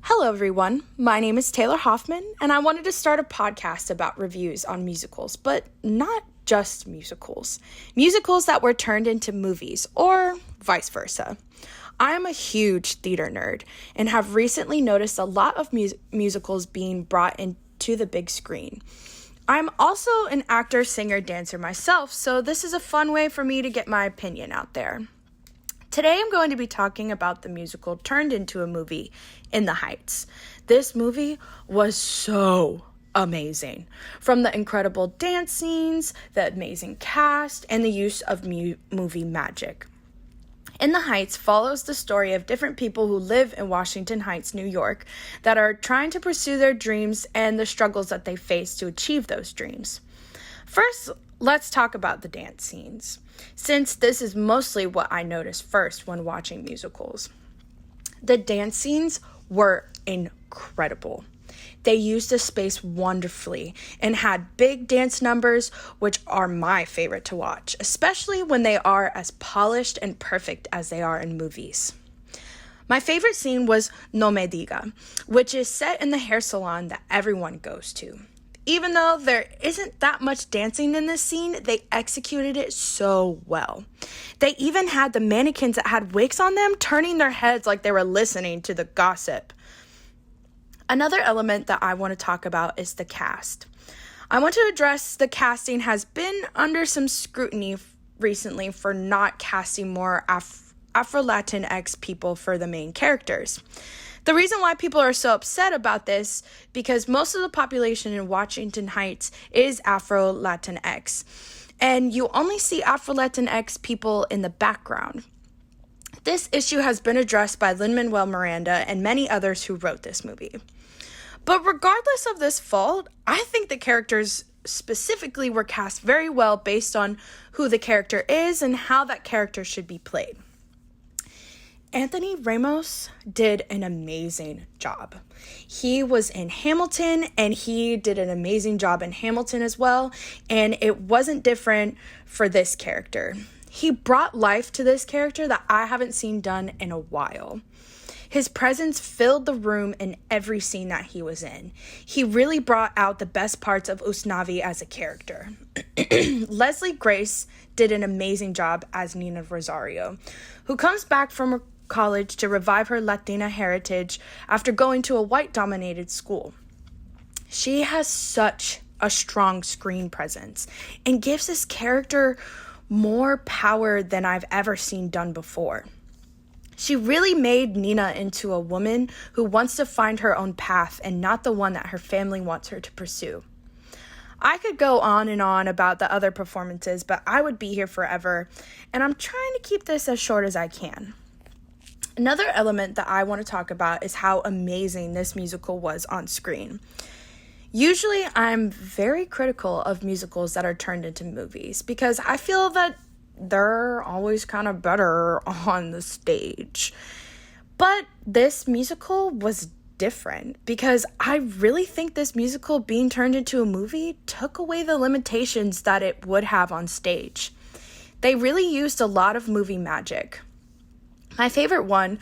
Hello, everyone. My name is Taylor Hoffman, and I wanted to start a podcast about reviews on musicals, but not just musicals. Musicals that were turned into movies, or vice versa. I am a huge theater nerd and have recently noticed a lot of musicals being brought into the big screen. I'm also an actor, singer, dancer myself, so this is a fun way for me to get my opinion out there. Today I'm going to be talking about the musical turned into a movie, In the Heights. This movie was so amazing. From the incredible dance scenes, the amazing cast, and the use of movie magic. In the Heights follows the story of different people who live in Washington Heights, New York, that are trying to pursue their dreams and the struggles that they face to achieve those dreams. First, let's talk about the dance scenes, since this is mostly what I noticed first when watching musicals. The dance scenes were incredible. They used the space wonderfully and had big dance numbers, which are my favorite to watch, especially when they are as polished and perfect as they are in movies. My favorite scene was No Me Diga, which is set in the hair salon that everyone goes to. Even though there isn't that much dancing in this scene, they executed it so well. They even had the mannequins that had wigs on them turning their heads like they were listening to the gossip. Another element that I want to talk about is the cast. I want to address the casting has been under some scrutiny recently for not casting more Afro-Latinx people for the main characters. The reason why people are so upset about this, because most of the population in Washington Heights is Afro-Latinx, and you only see Afro-Latinx people in the background. This issue has been addressed by Lin-Manuel Miranda and many others who wrote this movie. But regardless of this fault, I think the characters specifically were cast very well based on who the character is and how that character should be played. Anthony Ramos did an amazing job. He was in Hamilton, and he did an amazing job in Hamilton as well, and it wasn't different for this character. He brought life to this character that I haven't seen done in a while. His presence filled the room in every scene that he was in. He really brought out the best parts of Usnavi as a character. Leslie Grace did an amazing job as Nina Rosario, who comes back from college to revive her Latina heritage after going to a white-dominated school. She has such a strong screen presence and gives this character more power than I've ever seen done before. She really made Nina into a woman who wants to find her own path and not the one that her family wants her to pursue. I could go on and on about the other performances, but I would be here forever, and I'm trying to keep this as short as I can. Another element that I want to talk about is how amazing this musical was on screen. Usually, I'm very critical of musicals that are turned into movies because I feel that they're always kind of better on the stage. But this musical was different because I really think this musical being turned into a movie took away the limitations that it would have on stage. They really used a lot of movie magic. My favorite one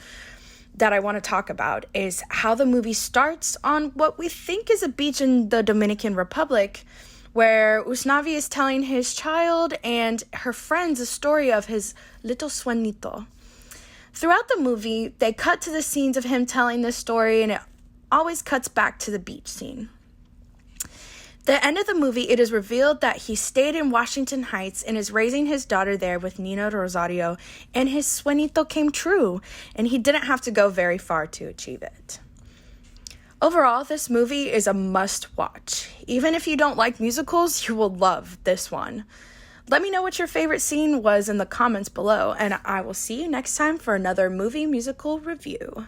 that I want to talk about is how the movie starts on what we think is a beach in the Dominican Republic, where Usnavi is telling his child and her friends a story of his little sueñito. Throughout the movie, they cut to the scenes of him telling this story, and it always cuts back to the beach scene. The end of the movie, it is revealed that he stayed in Washington Heights and is raising his daughter there with Nina Rosario, and his sueñito came true, and he didn't have to go very far to achieve it. Overall, this movie is a must-watch. Even if you don't like musicals, you will love this one. Let me know what your favorite scene was in the comments below, and I will see you next time for another movie musical review.